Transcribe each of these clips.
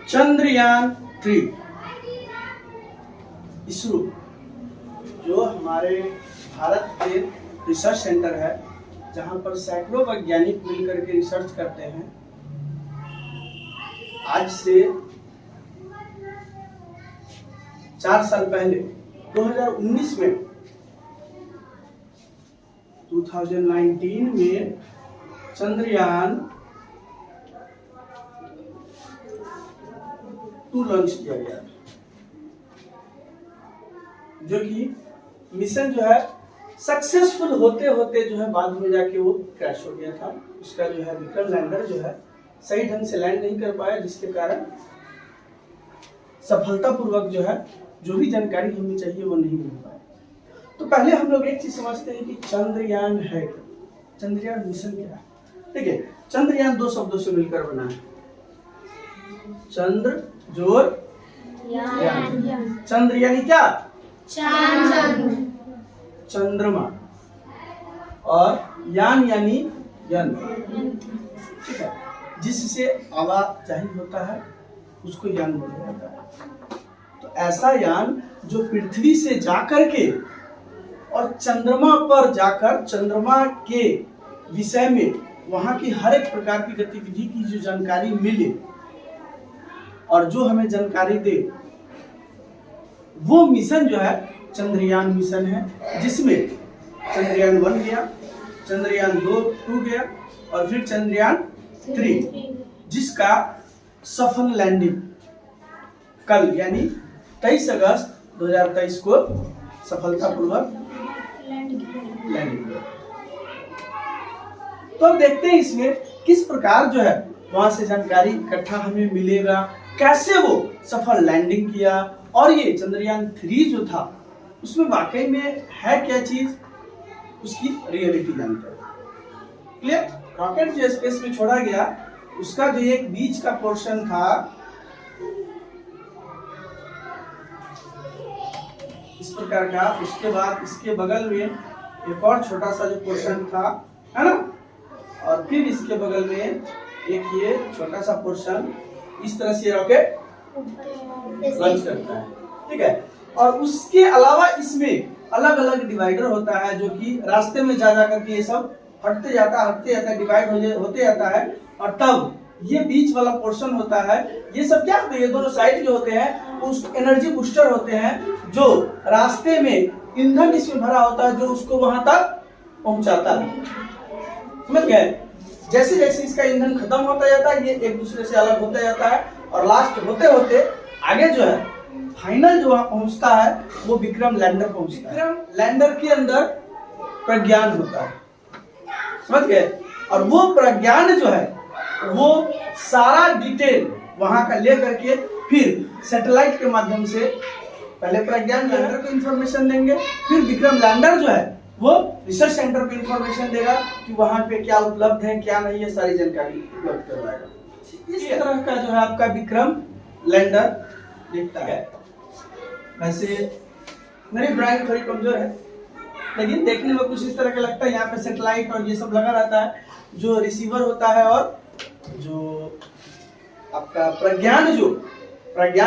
चंद्रयान-3 इसरो जो हमारे भारत के रिसर्च सेंटर है, जहां पर सैकड़ों वैज्ञानिक मिलकर के रिसर्च करते हैं, आज से 4 साल पहले 2019 में चंद्रयान-2 लॉन्च किया गया, जो कि मिशन जो है सक्सेसफुल होते होते जो है बाद में जाके वो क्रैश हो गया था। उसका जो है विक्रम लैंडर जो है सही ढंग से लैंड नहीं कर पाया, जिसके कारण सफलतापूर्वक जो है जो भी जानकारी हमें चाहिए वो नहीं मिल पाया। तो पहले हम लोग एक चीज समझते हैं कि चंद्रयान है क्या, चंद्रयान मिशन क्या है। देखिए, चंद्रयान 2 शब्दों से मिलकर बना है, चंद्र जोर यान। चंद्र यानी क्या? चंद्रमा, और यान यानी यंत्र, ठीक है, जिससे आवाजाही होता है उसको यान बोला जाता है। तो ऐसा यान जो पृथ्वी से जाकर के और चंद्रमा पर जाकर चंद्रमा के विषय में वहां की हर एक प्रकार की गतिविधि की जो जानकारी मिले और जो हमें जानकारी दे, वो मिशन जो है चंद्रयान मिशन है, जिसमें चंद्रयान 1 गया, चंद्रयान 2 गया और फिर चंद्रयान 3, जिसका सफल लैंडिंग कल यानी 23 अगस्त 2023 को सफलतापूर्वक लैंडिंग हुआ। तो अब देखते हैं इसमें किस प्रकार जो है वहां से जानकारी इकट्ठा हमें मिलेगा, कैसे वो सफल लैंडिंग किया, और ये चंद्रयान 3 जो था उसमें वाकई में है क्या चीज, उसकी रियलिटी जानते हैं। क्लियर? रॉकेट जो स्पेस में छोड़ा गया उसका जो एक बीच का पोर्शन था, इस प्रकार का, उसके बाद इसके बगल में एक और छोटा सा जो पोर्शन था, है ना, और फिर इसके बगल में एक ये छोटा सा पोर्शन, इस तरह से रॉकेट लॉन्च करता है, ठीक है। और उसके अलावा इसमें अलग अलग डिवाइडर होता है, जो कि रास्ते में जा करके ये सब हटते जाता डिवाइड होते जाता है, और तब ये बीच वाला पोर्शन होता है। ये सब क्या होते हैं, ये दोनों साइड जो होते हैं उस एनर्जी बूस्टर होते हैं, जो रास्ते में ईंधन इसमें भरा होता है, जो उसको वहां तक पहुंचाता है। समझ गए? जैसे जैसे इसका ईंधन खत्म होता जाता है, ये एक दूसरे से अलग होता जाता है, और लास्ट होते होते आगे जो है फाइनल जो वहां पहुंचता है वो विक्रम लैंडर पहुंचता है। विक्रम लैंडर के अंदर प्रज्ञान होता है, समझ गए? और वो प्रज्ञान जो है वो सारा डिटेल वहां का ले करके फिर सैटेलाइट के माध्यम से पहले प्रज्ञान लैंडर को इंफॉर्मेशन देंगे, फिर विक्रम लैंडर जो है वो रिसर्च सेंटर को इंफॉर्मेशन देगा कि वहां पे क्या उपलब्ध है क्या नहीं है, सारी जानकारी उपलब्ध करवाएगा। इस तरह का जो है आपका विक्रम लैंडर दिखता है। वैसे मेरी ड्राइंग थोड़ी कमजोर है, लेकिन देखने में कुछ इस तरह का लगता है। यहाँ पे सैटेलाइट और ये सब लगा रहता है, जो रिसीवर होता है, और जो आपका प्रज्ञान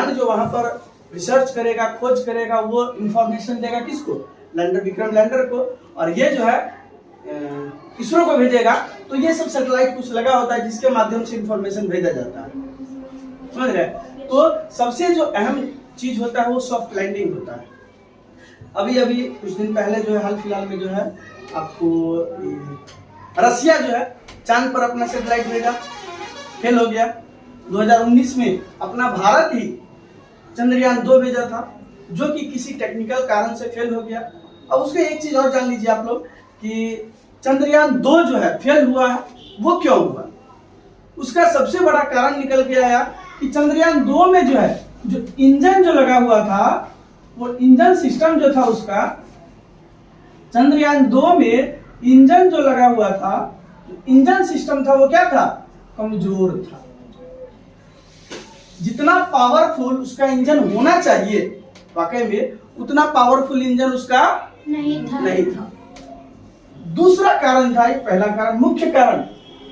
जो वहां पर रिसर्च करेगा, खोज करेगा, वो इंफॉर्मेशन देगा किसको? लैंडर, विक्रम लैंडर को। और ये जो है इसरो को भेजेगा। तो ये सब सैटेलाइट कुछ लगा होता है जिसके माध्यम से इंफॉर्मेशन भेजा जाता है, समझ रहे? तो सबसे जो अहम चीज होता है वो सॉफ्ट लैंडिंग होता है। अभी कुछ दिन पहले जो है, हाल फिलहाल में जो है, आपको रसिया जो है चांद पर अपना सैटेलाइट भेजा, फेल हो गया। 2019 में अपना भारत ही चंद्रयान 2 भेजा था, जो कि किसी टेक्निकल कारण से फेल हो गया। अब उसका एक चीज और जान लीजिए आप लोग कि चंद्रयान 2 जो है फेल हुआ है, वो क्यों हुआ? उसका सबसे बड़ा कारण निकल के आया कि चंद्रयान 2 में जो है, जो इंजन जो लगा हुआ था, वो इंजन सिस्टम जो था उसका, चंद्रयान 2 में इंजन जो लगा हुआ था, इंजन सिस्टम था, वो क्या था? कमजोर था। जितना पावरफुल उसका इंजन होना चाहिए, वाकई में उतना पावरफुल इंजन उसका नहीं था। दूसरा कारण था, एक पहला कारण मुख्य कारण,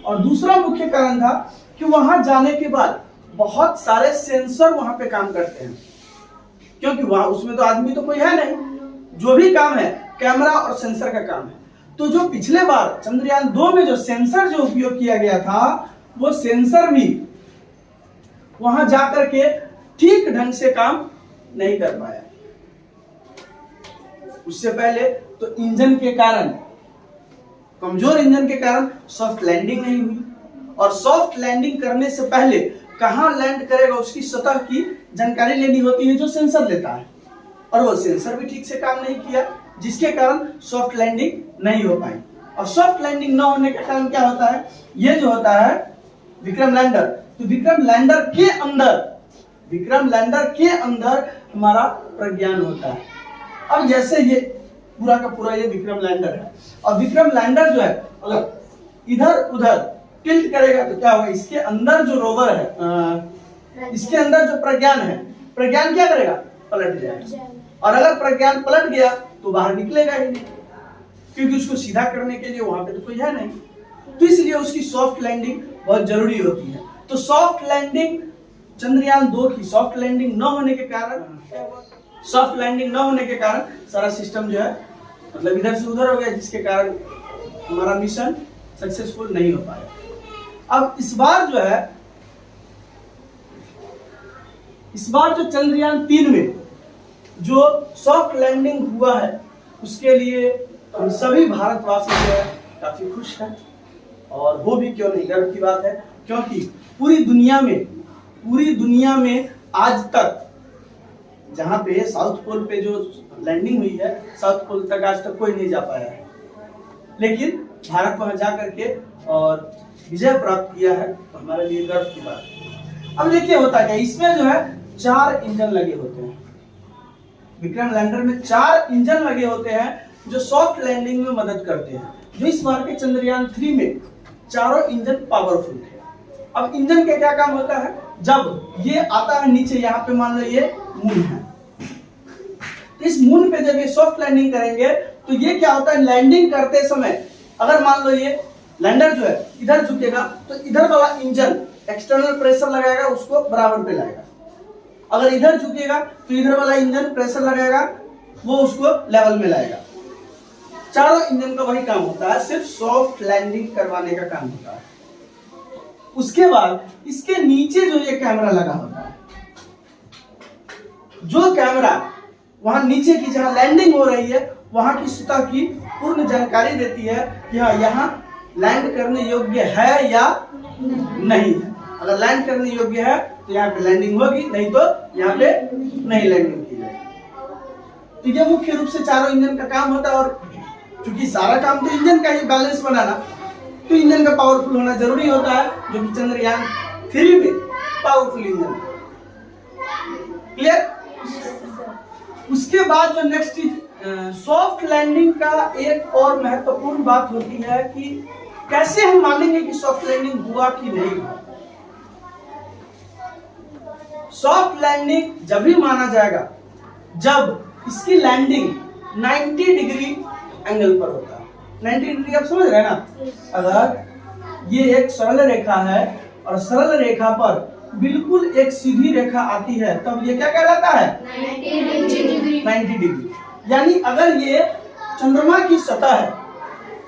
और दूसरा मुख्य कारण था कि वहां जाने के बाद बहुत सारे सेंसर वहां पे काम करते हैं, क्योंकि वहां उसमें तो आदमी तो कोई है नहीं, जो भी काम है कैमरा और सेंसर का काम है। तो जो पिछले बार चंद्रयान 2 में जो सेंसर जो उपयोग किया गया था, वो सेंसर भी वहां जाकर के ठीक ढंग से काम नहीं कर पाया। उससे पहले तो इंजन के कारण, कमजोर इंजन के कारण सॉफ्ट लैंडिंग नहीं हुई, और सॉफ्ट लैंडिंग करने से पहले कहां लैंड करेगा उसकी सतह की जानकारी लेनी होती है, जो सेंसर लेता है, और वो सेंसर भी ठीक से काम नहीं किया, जिसके कारण सॉफ्ट लैंडिंग नहीं हो पाई। और सॉफ्ट लैंडिंग न होने के कारण क्या होता है, ये जो होता है विक्रम लैंडर, तो विक्रम लैंडर के अंदर हमारा प्रज्ञान होता है। अब जैसे ये पूरा का पूरा ये विक्रम लैंडर है, और विक्रम लैंडर जो है अगर इधर उधर टिल्ट करेगा तो क्या होगा, इसके अंदर जो रोवर है, इसके अंदर जो प्रज्ञान है, प्रज्ञान क्या करेगा, पलट जाएगा। और अगर प्रज्ञान पलट गया तो बाहर निकलेगा ही नहीं, क्योंकि उसको सीधा करने के लिए वहां पे तो कोई है नहीं। तो इसलिए उसकी सॉफ्ट लैंडिंग बहुत जरूरी होती है। तो सॉफ्ट लैंडिंग, चंद्रयान 2 की सॉफ्ट लैंडिंग न होने के कारण सारा सिस्टम जो है मतलब इधर से उधर हो गया, जिसके कारण हमारा मिशन सक्सेसफुल नहीं हो पाया। अब इस बार जो चंद्रयान 3 में जो सॉफ्ट लैंडिंग हुआ है, उसके लिए हम सभी भारतवासी जो है काफी खुश हैं, और वो भी क्यों नहीं, गर्व की बात है, क्योंकि पूरी दुनिया में आज तक जहां पे साउथ पोल पे जो लैंडिंग हुई है, साउथ पोल तक आज तक कोई नहीं जा पाया है, लेकिन भारत वहां जा करके और विजय प्राप्त किया है, तो हमारे लिए गर्व की बात है। अब देखिए होता क्या, इसमें जो है 4 इंजन लगे होते हैं, विक्रम लैंडर में 4 इंजन लगे होते हैं जो सॉफ्ट लैंडिंग में मदद करते हैं। जो इस बार के चंद्रयान 3 में चारों इंजन पावरफुल थे। अब इंजन का क्या काम होता है, जब ये आता है नीचे, यहाँ पे मान लो ये मून है, तो इस मून पे जब ये सॉफ्ट लैंडिंग करेंगे तो ये क्या होता है, लैंडिंग करते समय अगर मान लो ये लैंडर जो है इधर झुकेगा तो इधर वाला इंजन एक्सटर्नल प्रेशर लगाएगा, उसको बराबर पे लाएगा। अगर इधर झुकेगा तो इधर वाला इंजन प्रेशर लगाएगा, वो उसको लेवल में लाएगा। चारों इंजन का वही काम होता है, सिर्फ सॉफ्ट लैंडिंग करवाने का काम होता है। उसके बाद इसके नीचे जो ये कैमरा लगा होता है, जो कैमरा वहां नीचे की जहां लैंडिंग हो रही है वहां की सतह की पूर्ण जानकारी देती है कि हाँ यहाँ लैंड करने योग्य है या नहीं है। अगर लैंड करने योग्य है तो यहाँ पे लैंडिंग होगी, नहीं तो यहाँ पे नहीं लैंडिंग की जाएगी। तो ये मुख्य रूप से चारों इंजन का काम होता है, और क्योंकि सारा काम तो इंजन का ही बैलेंस बनाना, तो इंजन का पावरफुल होना जरूरी होता है, जो कि चंद्रयान 3 में पावरफुल इंजन। क्लियर? उसके बाद जो नेक्स्ट सॉफ्ट लैंडिंग का एक और महत्वपूर्ण बात होती है कि कैसे हम मानेंगे कि सॉफ्ट लैंडिंग हुआ कि नहीं हुआ। सॉफ्ट लैंडिंग जब भी माना जाएगा जब इसकी लैंडिंग 90 डिग्री एंगल पर होता है। 90 डिग्री आप समझ रहे हैं ना, अगर ये एक सरल रेखा है और सरल रेखा पर बिल्कुल एक सीधी रेखा आती है, तब ये क्या कहलाता है, 90 डिग्री। यानी अगर ये चंद्रमा की सतह है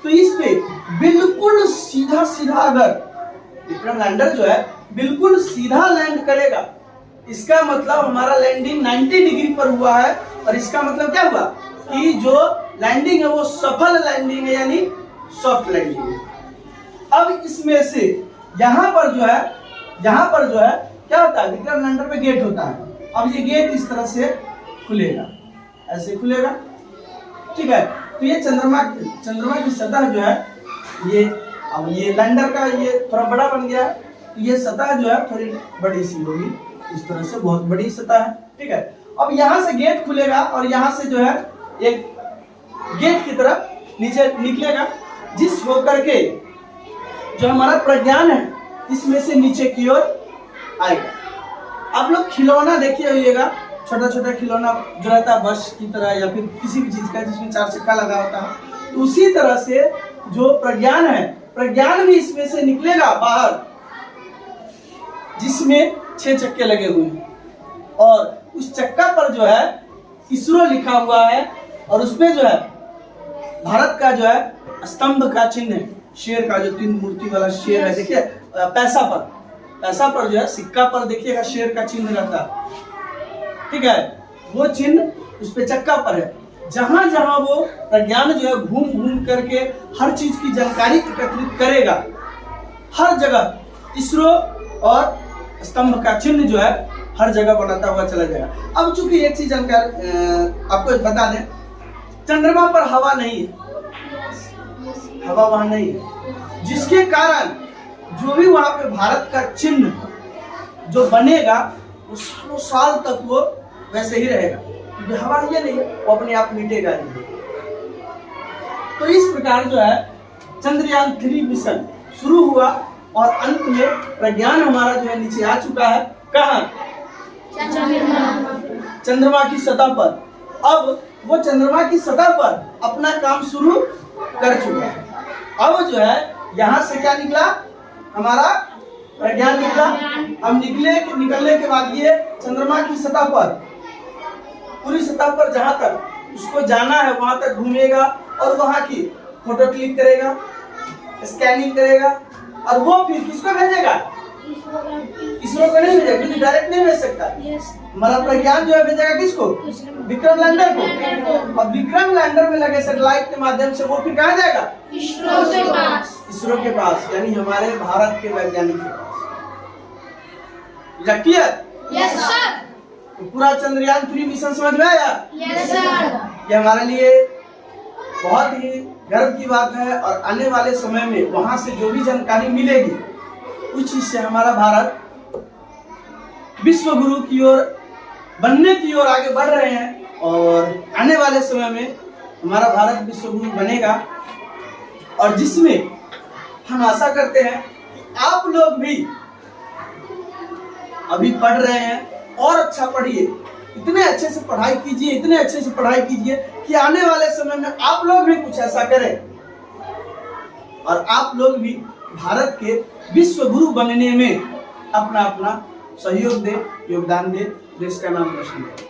तो इस पे बिल्कुल सीधा सीधा अगर विक्रम लैंडर जो है बिल्कुल सीधा लैंड करेगा, इसका मतलब हमारा लैंडिंग 90 डिग्री पर हुआ है, और इसका मतलब क्या हुआ कि जो लैंडिंग है वो सफल लैंडिंग है, यानी सॉफ्ट लैंडिंग है। अब इसमें से यहाँ पर जो है क्या होता है, विक्रम लैंडर पे गेट होता है। अब ये गेट इस तरह से खुलेगा, ऐसे खुलेगा, ठीक है। तो ये चंद्रमा की सतह जो है ये, अब ये लैंडर का ये थोड़ा बड़ा बन गया है, तो ये सतह जो है थोड़ी बड़ी सी होगी, इस तरह से बहुत बड़ी सतह है, ठीक है। अब यहाँ से गेट खुलेगा और यहाँ से जो है एक गेट की तरफ नीचे निकलेगा, जिस होकर के जो हमारा प्रज्ञान है इसमें से नीचे की ओर आएगा। आप लोग खिलौना देखिए होइएगा, छोटा छोटा खिलौना जो रहता है बस की तरह या फिर किसी भी चीज का जिसमें 4 चक्का लगा होता है, तो उसी तरह से जो प्रज्ञान है, प्रज्ञान भी इसमें से निकलेगा बाहर, जिसमें 6 चक्के लगे हुए हैं और उस चक्का पर जो है इसरो लिखा हुआ है और उसमें जो है भारत का जो है स्तंभ का चिन्ह है, शेर का जो 3 मूर्ति वाला शेर है। देखिए पैसा पर जो है सिक्का पर देखिएगा शेर का चिन्ह रहता है, ठीक है। वो चिन्ह उस पे चक्का पर है। जहां जहां वो प्रज्ञान जो है घूम घूम करके हर चीज की जानकारी एकत्रित करेगा, हर जगह इसरो और स्तंभ का चिन्ह जो है हर जगह बनाता हुआ चला जाएगा। अब चूंकि एक चीज जानकारी आपको बता दें, चंद्रमा पर हवा नहीं है, हवा वहां नहीं है, जिसके कारण जो भी वहां पे भारत का चिन्ह जो बनेगा वो सालों साल तक वो वैसे ही रहेगा, क्योंकि हवा ये नहीं है, वो अपने आप मिटेगा नहीं। तो इस प्रकार जो है चंद्रयान 3 मिशन शुरू हुआ और अंत में प्रज्ञान हमारा जो है नीचे आ चुका है। कहाँ? चंद्रमा की सतह पर। अब वो चंद्रमा की सतह पर अपना काम शुरू कर चुका है। अब जो है यहाँ से क्या निकला, हमारा प्रज्ञान निकला। अब निकलने के बाद ये चंद्रमा की सतह पर, पूरी सतह पर जहां तक उसको जाना है वहां तक घूमेगा और वहां की फोटो क्लिक करेगा, स्कैनिंग करेगा और वो फिर किसको भेजेगा? इसरो को नहीं भेजेगा, क्योंकि डायरेक्ट नहीं भेज सकता। हमारा प्रज्ञान जो है भेजेगा किसको? विक्रम लैंडर को। और विक्रम लैंडर में लगे सैटेलाइट के माध्यम से वो फिर कहाँ जाएगा? इसरो के पास, यानी हमारे भारत के वैज्ञानिक के पास। Yes sir. तो पूरा चंद्रयान 3 मिशन समझ में आया? Yes sir. ये हमारे लिए बहुत ही गर्व की बात है और आने वाले समय में वहां से जो भी जानकारी मिलेगी उस चीज से हमारा भारत विश्व गुरु की ओर बनने की ओर आगे बढ़ रहे हैं और आने वाले समय में हमारा भारत विश्व गुरु बनेगा। और जिसमें हम आशा करते हैं कि आप लोग भी अभी पढ़ रहे हैं और अच्छा पढ़िए, इतने अच्छे से पढ़ाई कीजिए, इतने अच्छे से पढ़ाई कीजिए कि आने वाले समय में आप लोग भी कुछ ऐसा करें और आप लोग भी भारत के विश्व गुरु बनने में अपना अपना सहयोग दे, योगदान दे, देश का नाम रोशन करें।